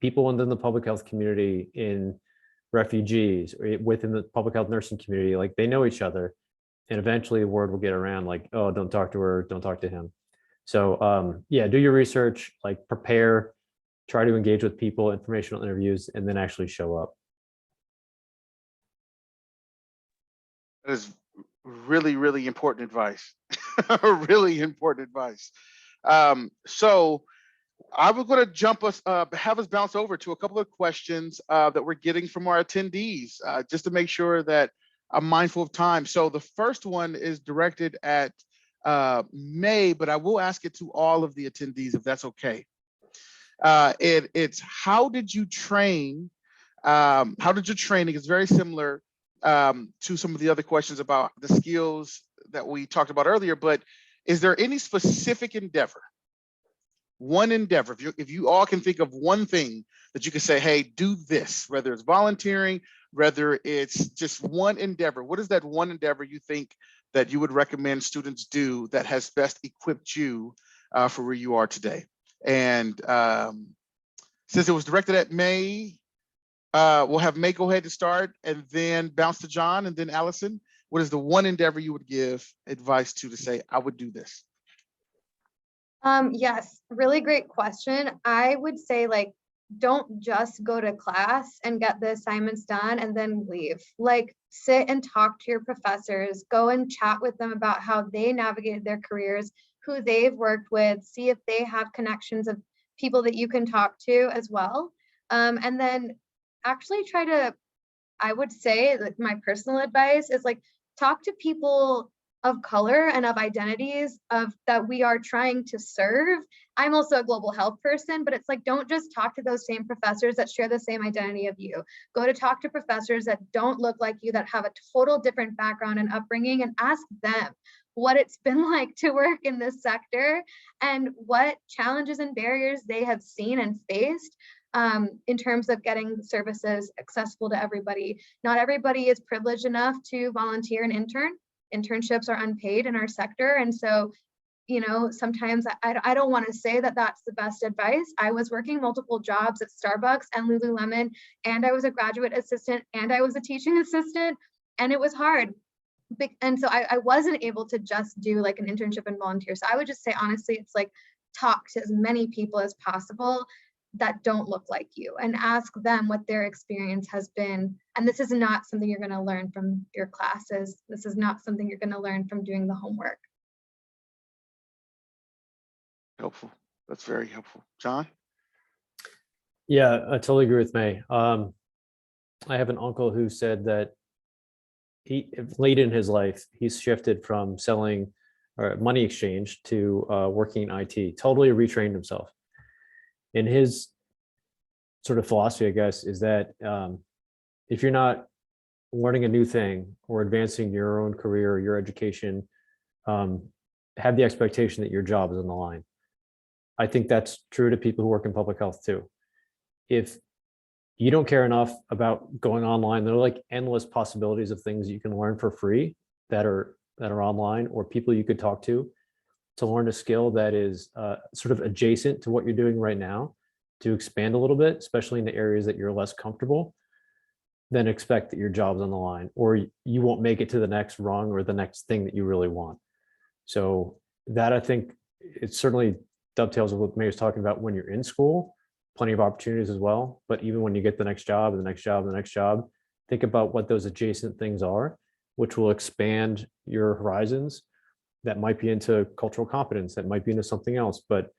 people within the public health community, in refugees, or within the public health nursing community, like they know each other, and eventually the word will get around like, oh, don't talk to her, don't talk to him. So yeah, do your research, like prepare, try to engage with people, informational interviews, and then actually show up. That is really, really important advice. Really important advice. So I was going to have us bounce over to a couple of questions that we're getting from our attendees, just to make sure that I'm mindful of time. So the first one is directed at May, but I will ask it to all of the attendees if that's okay. It's how did you train? How did your training? It's very similar to some of the other questions about the skills that we talked about earlier, but is there any specific endeavor? One endeavor, if you all can think of one thing that you can say, hey, do this, whether it's volunteering, whether it's just one endeavor, what is that one endeavor you think that you would recommend students do that has best equipped you for where you are today? And since it was directed at May, we'll have May go ahead and start, and then bounce to John, and then Allison. What is the one endeavor you would give advice to say, I would do this? Yes, really great question. I would say, like, don't just go to class and get the assignments done and then leave. Like, sit and talk to your professors, go and chat with them about how they navigated their careers, who they've worked with, see if they have connections of people that you can talk to as well. And then actually try to, I would say, like, my personal advice is like, talk to people of color and of identities of that we are trying to serve. I'm also a global health person, but it's like, don't just talk to those same professors that share the same identity of you. Go to talk to professors that don't look like you, that have a total different background and upbringing, and ask them what it's been like to work in this sector and what challenges and barriers they have seen and faced in terms of getting services accessible to everybody. Not everybody is privileged enough to volunteer and intern. Internships are unpaid in our sector. And so, you know, sometimes I don't want to say that that's the best advice. I was working multiple jobs at Starbucks and Lululemon, and I was a graduate assistant and I was a teaching assistant, and it was hard. And so I wasn't able to just do like an internship and volunteer. So I would just say, honestly, it's like, talk to as many people as possible. that don't look like you and ask them what their experience has been. And this is not something you're going to learn from your classes. This is not something you're going to learn from doing the homework. Helpful. That's very helpful. John? Yeah, I totally agree with May. I have an uncle who said that late in his life, he's shifted from selling or money exchange to working in IT, totally retrained himself. And his sort of philosophy, I guess, is that if you're not learning a new thing or advancing your own career or your education, have the expectation that your job is on the line. I think that's true to people who work in public health too. If you don't care enough about going online, there are like endless possibilities of things you can learn for free that are online, or people you could talk to learn a skill that is sort of adjacent to what you're doing right now, to expand a little bit, especially in the areas that you're less comfortable. Then expect that your job's on the line, or you won't make it to the next rung or the next thing that you really want. So that, I think, it certainly dovetails with what May was talking about. When you're in school, plenty of opportunities as well. But even when you get the next job and the next job and the next job, think about what those adjacent things are, which will expand your horizons. That might be into cultural competence, that might be into something else, but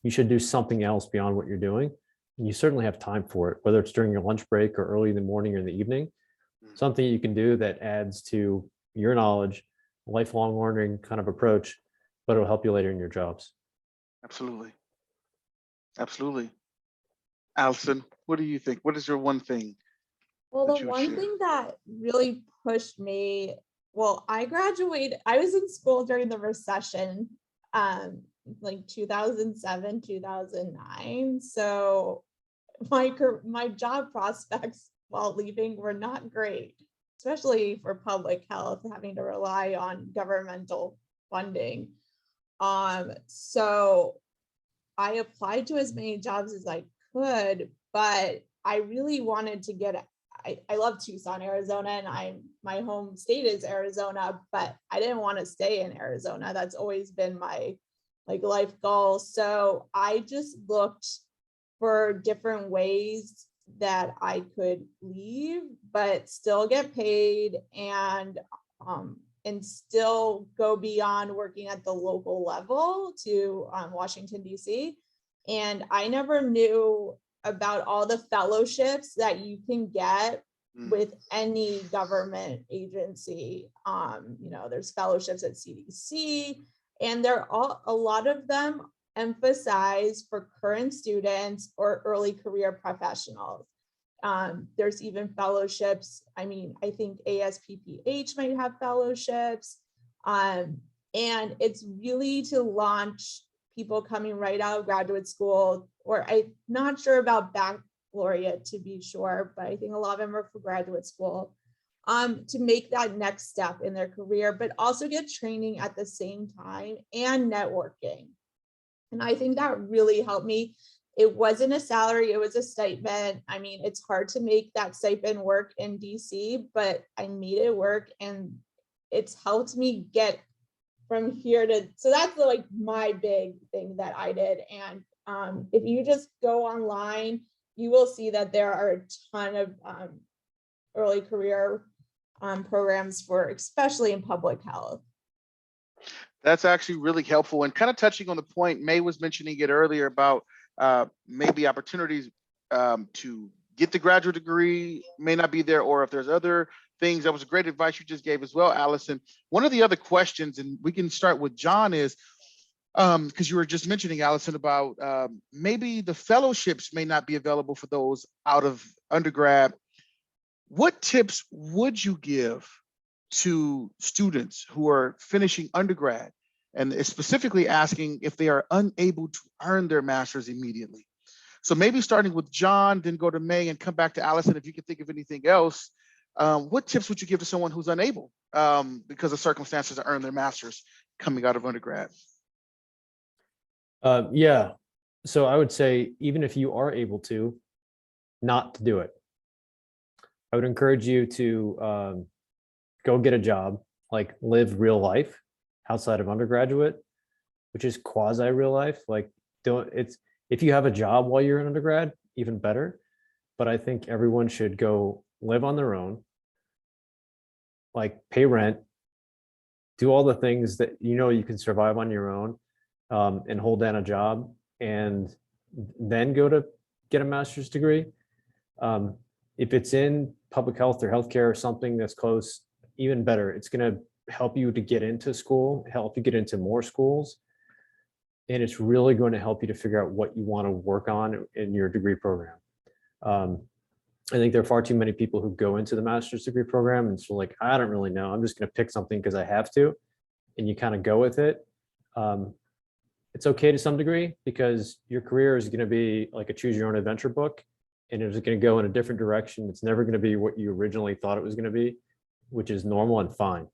you should do something else beyond what you're doing. And you certainly have time for it, whether it's during your lunch break or early in the morning or in the evening. Something you can do that adds to your knowledge, lifelong learning kind of approach, but it'll help you later in your jobs. Absolutely. Absolutely. Allison, what do you think? What is your one thing? Well, that the you would one share? thing that really pushed me, well, I graduated, I was in school during the recession, like 2007, 2009. So my job prospects while leaving were not great, especially for public health, having to rely on governmental funding. So I applied to as many jobs as I could, but I really wanted to get, I love Tucson, Arizona, and my home state is Arizona, but I didn't want to stay in Arizona. That's always been my life goal. So I just looked for different ways that I could leave, but still get paid and still go beyond working at the local level to Washington, D.C. And I never knew about all the fellowships that you can get with any government agency. There's fellowships at CDC, and a lot of them emphasize for current students or early career professionals. There's even fellowships. I think ASPPH might have fellowships. And it's really to launch people coming right out of graduate school, or I'm not sure about baccalaureate to be sure, but I think a lot of them are for graduate school, to make that next step in their career, but also get training at the same time and networking. And I think that really helped me. It wasn't a salary, it was a stipend. It's hard to make that stipend work in DC, but I made it work, and it's helped me get from here to, so that's my big thing that I did. And if you just go online, you will see that there are a ton of early career programs for, especially in public health. That's actually really helpful, and kind of touching on the point May was mentioning it earlier about maybe opportunities to get the graduate degree may not be there, or if there's other things. That was great advice you just gave as well, Allison. One of the other questions, and we can start with John, is because you were just mentioning, Allison, about maybe the fellowships may not be available for those out of undergrad. What tips would you give to students who are finishing undergrad, and specifically asking if they are unable to earn their master's immediately? So maybe starting with John, then go to May, and come back to Allison if you can think of anything else. What tips would you give to someone who's unable because of circumstances to earn their master's coming out of undergrad? Yeah, so I would say, even if you are able to, not to do it. I would encourage you to go get a job, live real life outside of undergraduate, which is quasi real life. If you have a job while you're an undergrad, even better. But I think everyone should go live on their own, like pay rent, do all the things that you can survive on your own, and hold down a job, and then go to get a master's degree. If it's in public health or healthcare or something that's close, even better. It's going to help you to get into school, help you get into more schools. And it's really going to help you to figure out what you want to work on in your degree program. I think there are far too many people who go into the master's degree program and so like, I don't really know. I'm just going to pick something because I have to. And you kind of go with it. It's okay to some degree because your career is going to be like a choose your own adventure book. And it's going to go in a different direction. It's never going to be what you originally thought it was going to be, which is normal and fine.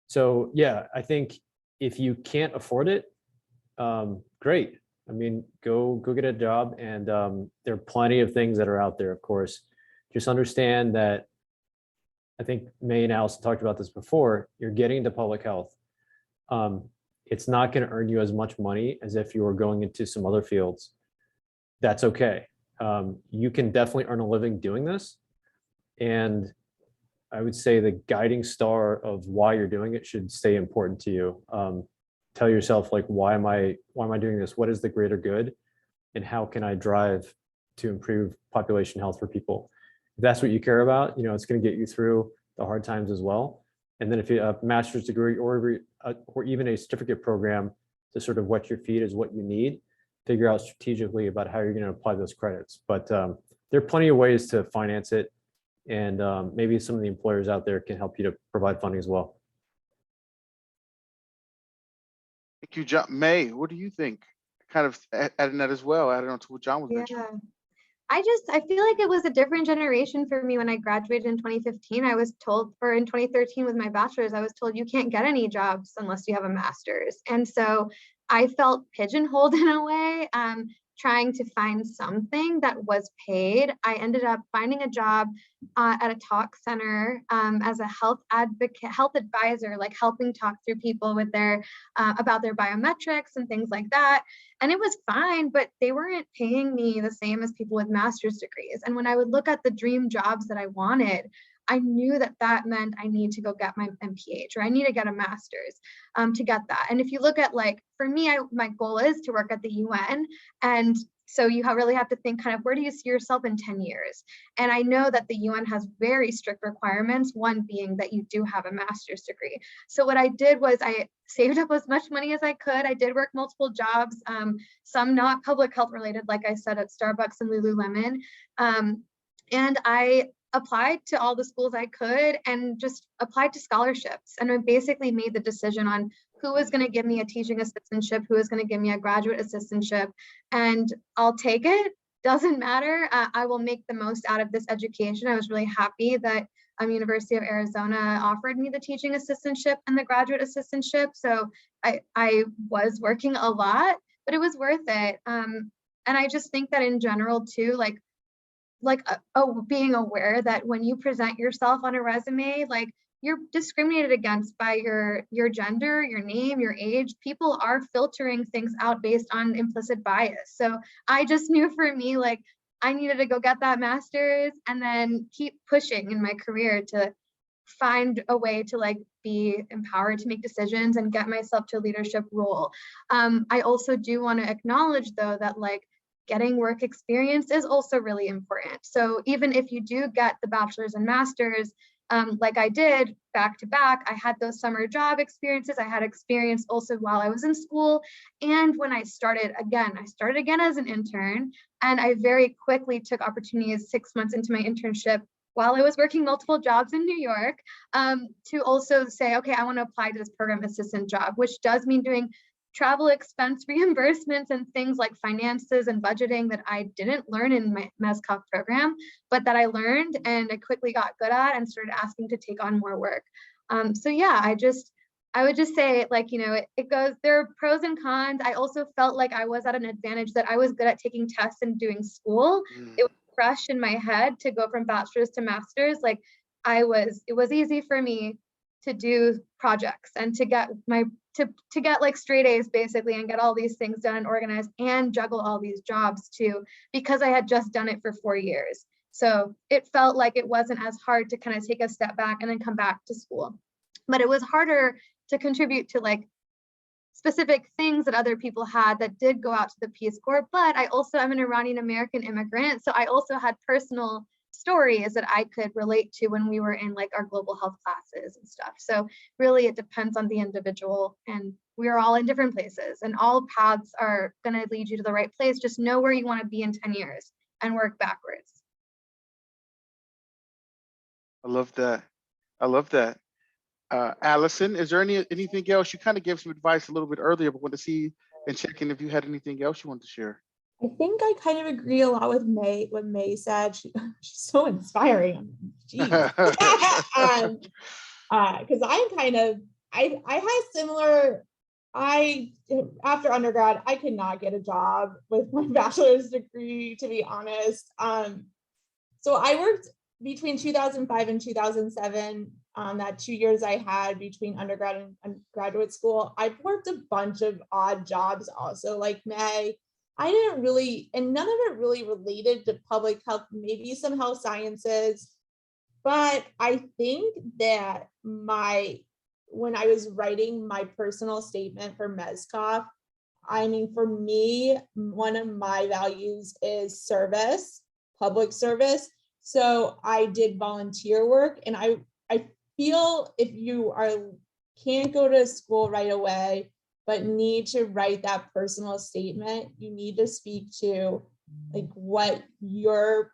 So yeah, I think if you can't afford it, great. I mean, go get a job, and there are plenty of things that are out there, of course. Just understand that, I think May and Allison talked about this before, you're getting into public health. It's not going to earn you as much money as if you were going into some other fields. That's okay. You can definitely earn a living doing this. And I would say the guiding star of why you're doing it should stay important to you. Tell yourself, like, why am I doing this? What is the greater good? And how can I drive to improve population health for people? If that's what you care about, it's going to get you through the hard times as well. And then if you have a master's degree or even a certificate program to sort of wet your feet is what you need, figure out strategically about how you're going to apply those credits. But there are plenty of ways to finance it. And maybe some of the employers out there can help you to provide funding as well. Thank you, John. May, what do you think? Kind of adding that as well, adding on to what John was mentioning. I feel like it was a different generation for me when I graduated in 2015. I was told, or in 2013 with my bachelor's, I was told you can't get any jobs unless you have a master's. And so I felt pigeonholed in a way, trying to find something that was paid. I ended up finding a job at a talk center as a health advisor, like helping talk through people with their about their biometrics and things like that. And it was fine, but they weren't paying me the same as people with master's degrees. And when I would look at the dream jobs that I wanted, I knew that meant I need to go get my MPH, or I need to get a master's to get that. And if you look at, like, for me, my goal is to work at the UN. And so you really have to think kind of, where do you see yourself in 10 years? And I know that the UN has very strict requirements, one being that you do have a master's degree. So what I did was I saved up as much money as I could. I did work multiple jobs, some not public health related, like I said, at Starbucks and Lululemon. And I applied to all the schools I could and just applied to scholarships. And I basically made the decision on who was going to give me a teaching assistantship, who was going to give me a graduate assistantship, and I'll take it. Doesn't matter. I will make the most out of this education. I was really happy that University of Arizona offered me the teaching assistantship and the graduate assistantship. So I was working a lot, but it was worth it. And I just think that in general too, being aware that when you present yourself on a resume, like, you're discriminated against by your gender, your name, your age. People are filtering things out based on implicit bias. So I just knew for me, like, I needed to go get that master's and then keep pushing in my career to find a way to, like, be empowered to make decisions and get myself to a leadership role. I also do want to acknowledge, though, that, like, getting work experience is also really important. So even if you do get the bachelor's and master's, like I did back to back, I had those summer job experiences. I had experience also while I was in school. And when I started again as an intern, and I very quickly took opportunities 6 months into my internship while I was working multiple jobs in New York, to also say, okay, I want to apply to this program assistant job, which does mean doing travel expense reimbursements and things like finances and budgeting that I didn't learn in my MEZCOPH program, but that I learned and I quickly got good at and started asking to take on more work. So yeah, I would just say, like, it goes, there are pros and cons. I also felt like I was at an advantage that I was good at taking tests and doing school. It was fresh in my head to go from bachelor's to master's. Like, it was easy for me. to do projects and to get to get like straight A's basically and get all these things done and organized and juggle all these jobs too, because I had just done it for 4 years. So it felt like it wasn't as hard to kind of take a step back and then come back to school. But it was harder to contribute to like specific things that other people had that did go out to the Peace Corps. But I'm an Iranian American immigrant. So I also had personal stories that I could relate to when we were in like our global health classes and stuff. So really it depends on the individual, and we're all in different places and all paths are going to lead you to the right place. Just know where you want to be in 10 years and work backwards. I love that. I love that. Allison, is there anything else? You kind of gave some advice a little bit earlier, but want to see and check in if you had anything else you want to share. I think I kind of agree a lot with May, what May said. She's so inspiring. Jeez. Because I had similar, after undergrad, I could not get a job with my bachelor's degree, to be honest. So I worked between 2005 and 2007, that 2 years I had between undergrad and graduate school. I've worked a bunch of odd jobs also, like May. I didn't really, and none of it really related to public health, maybe some health sciences. But I think that when I was writing my personal statement for MEZCOPH, I mean, for me, one of my values is service, public service. So I did volunteer work, and I feel if you can't go to school right away, but need to write that personal statement, you need to speak to like what your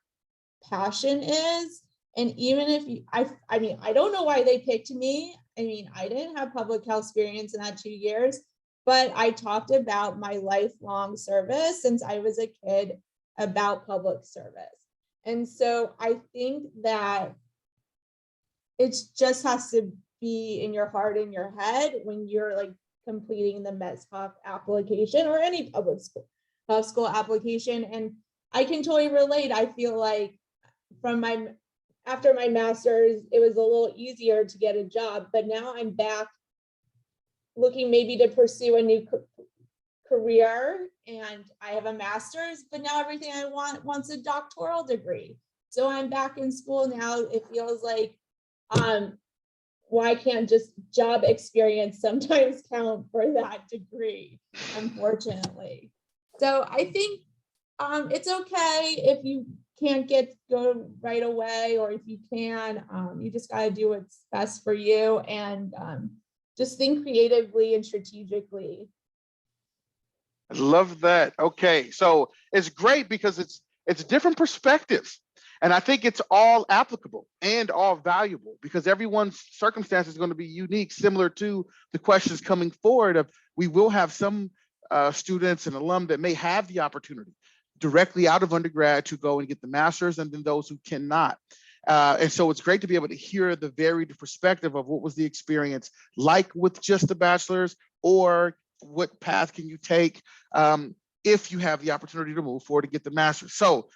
passion is. And even if I mean, I don't know why they picked me. I mean, I didn't have public health experience in that 2 years, but I talked about my lifelong service since I was a kid about public service. And so I think that it just has to be in your heart and your head when you're like completing the MEZCOPH application or any public school application. And I can totally relate. I feel like after my master's, it was a little easier to get a job, but now I'm back looking maybe to pursue a new career, and I have a master's, but now everything I wants a doctoral degree. So I'm back in school now. It feels like, why can't just job experience sometimes count for that degree, unfortunately? So I think it's okay if you can't go right away, or if you can, you just got to do what's best for you, and just think creatively and strategically. I love that. Okay, so it's great because it's different perspectives. And I think it's all applicable and all valuable because everyone's circumstance is going to be unique, similar to the questions coming forward of we will have some students and alum that may have the opportunity directly out of undergrad to go and get the master's, and then those who cannot. And so it's great to be able to hear the varied perspective of what was the experience like with just the bachelor's, or what path can you take if you have the opportunity to move forward to get the master's. So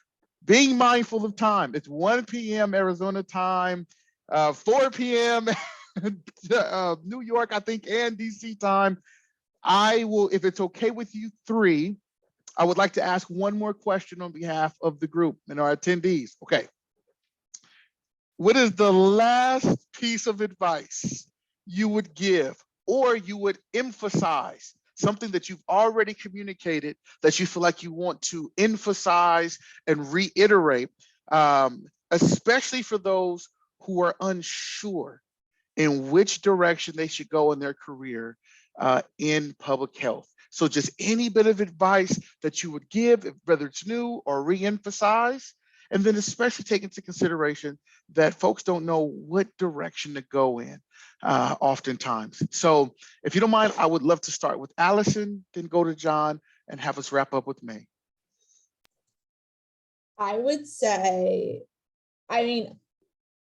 being mindful of time, it's 1 p.m. Arizona time, 4 p.m. New York, I think, and DC time. I will, if it's okay with you three, I would like to ask one more question on behalf of the group and our attendees. Okay. What is the last piece of advice you would give, or you would emphasize, something that you've already communicated that you feel like you want to emphasize and reiterate, especially for those who are unsure in which direction they should go in their career in public health? So just any bit of advice that you would give, whether it's new or re-emphasize, and then especially take into consideration that folks don't know what direction to go in oftentimes. So if you don't mind, I would love to start with Allison, then go to John, and have us wrap up with me. I would say, I mean,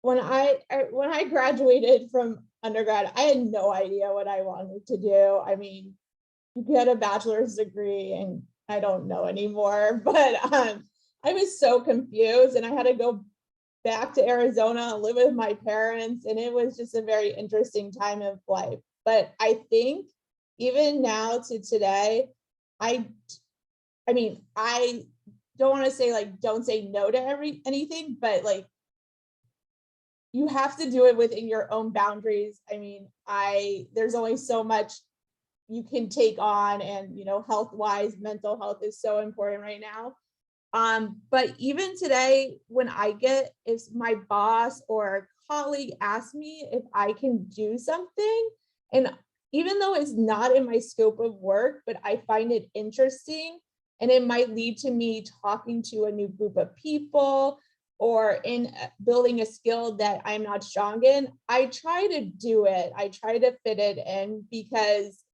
when I graduated from undergrad, I had no idea what I wanted to do. I mean, you get a bachelor's degree, and I don't know anymore, but I was so confused, and I had to go back to Arizona and live with my parents. And it was just a very interesting time of life. But I think even now to today, I mean, I don't want to say like, don't say no to anything, but like, you have to do it within your own boundaries. I mean, there's only so much you can take on, and, you know, health-wise, mental health is so important right now. But even today, when if my boss or colleague asks me if I can do something, and even though it's not in my scope of work, but I find it interesting, and it might lead to me talking to a new group of people or in building a skill that I'm not strong in, I try to do it. I try to fit it in, because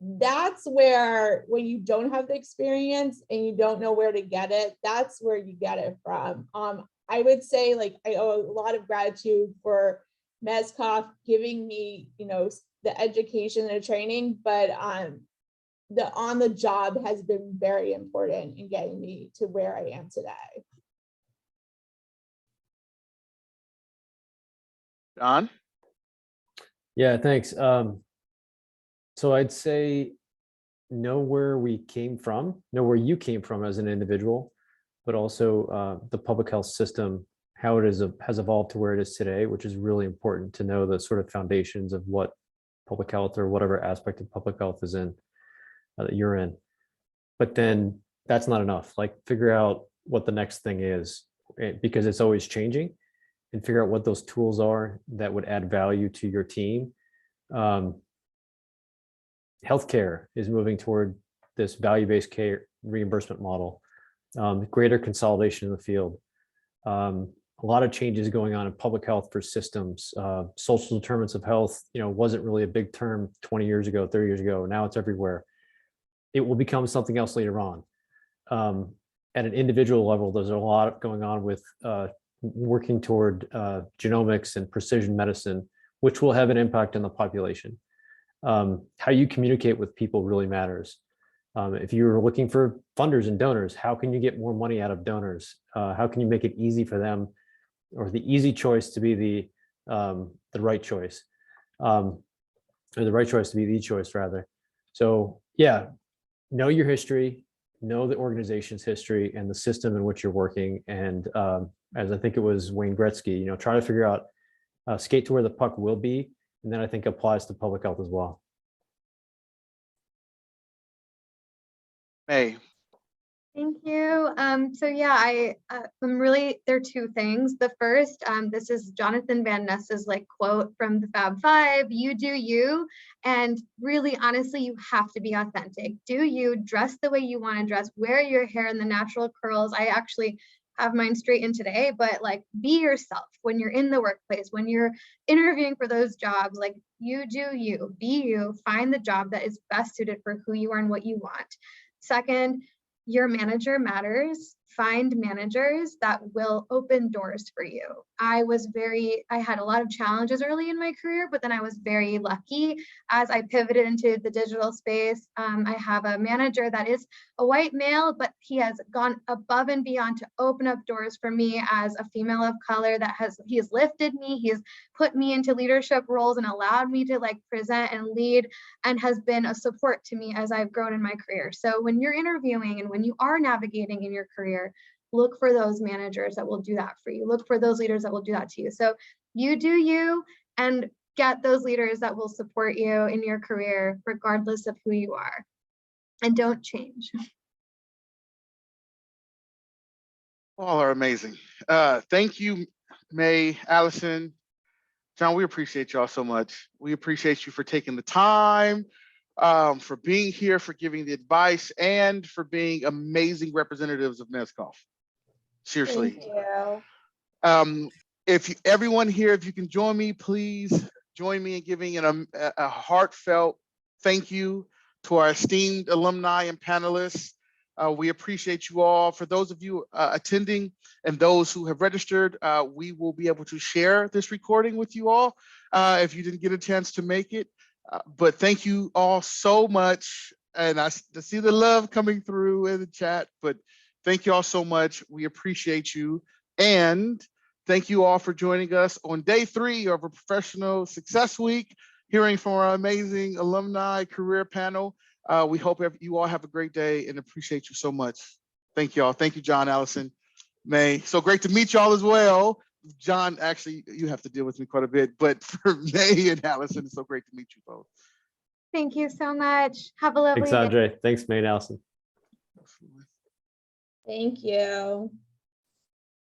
that's where, when you don't have the experience and you don't know where to get it, that's where you get it from. I would say, like, I owe a lot of gratitude for MEZCOPH giving me, you know, the education and the training, but the on the job has been very important in getting me to where I am today. John? Yeah, thanks. So I'd say know where you came from as an individual, but also the public health system, how it has evolved to where it is today, which is really important to know the sort of foundations of what public health or whatever aspect of public health is in that you're in. But then that's not enough. Like, figure out what the next thing is, because it's always changing, and figure out what those tools are that would add value to your team. Healthcare is moving toward this value-based care reimbursement model, greater consolidation in the field. A lot of changes going on in public health for systems. Social determinants of health, you know, wasn't really a big term 20 years ago, 30 years ago. Now it's everywhere. It will become something else later on. At an individual level, there's a lot going on with working toward genomics and precision medicine, which will have an impact on the population. How you communicate with people really matters. If you're looking for funders and donors, how can you get more money out of donors? How can you make it easy for them, or the easy choice to be the right choice, or the right choice to be the choice rather. So yeah, know your history, know the organization's history and the system in which you're working. And as I think it was Wayne Gretzky, you know, try to figure out, skate to where the puck will be. And then I think applies to public health as well. May. Thank you. So yeah, I'm really, there are two things. The first, this is Jonathan Van Ness's like quote from the Fab Five: "You do you," and really, honestly, you have to be authentic. Do you, dress the way you want to dress, wear your hair in the natural curls. I actually have mine straightened today, but like, be yourself when you're in the workplace, when you're interviewing for those jobs. Like, you do you, be you, find the job that is best suited for who you are and what you want. Second, your manager matters. Find managers that will open doors for you. I had a lot of challenges early in my career, but then I was very lucky as I pivoted into the digital space. I have a manager that is a white male, but he has gone above and beyond to open up doors for me as a female of color. He has lifted me, he's put me into leadership roles and allowed me to like present and lead, and has been a support to me as I've grown in my career. So when you're interviewing and when you are navigating in your career, look for those managers that will do that for you. Look for those leaders that will do that to you. So you do you, and get those leaders that will support you in your career, regardless of who you are. And don't change. All are amazing. Thank you, May, Allison, John. We appreciate y'all so much. We appreciate you for taking the time, for being here, for giving the advice, and for being amazing representatives of MEZCOPH. Seriously. Thank you. Everyone here, if you can join me, please join me in giving a heartfelt thank you to our esteemed alumni and panelists. We appreciate you all. For those of you attending and those who have registered, we will be able to share this recording with you all if you didn't get a chance to make it. But thank you all so much. And I see the love coming through in the chat, but thank you all so much. We appreciate you. And Thank you all for joining us on day 3 of a Professional Success Week, hearing from our amazing alumni career panel. We hope you all have a great day and appreciate you so much. Thank you all. Thank you, John, Allison, May. So great to meet y'all as well. John, actually, you have to deal with me quite a bit, but for May and Allison, it's so great to meet you both. Thank you so much. Have a lovely Thanks, day. Andre. Thanks, May and Allison. Thank you.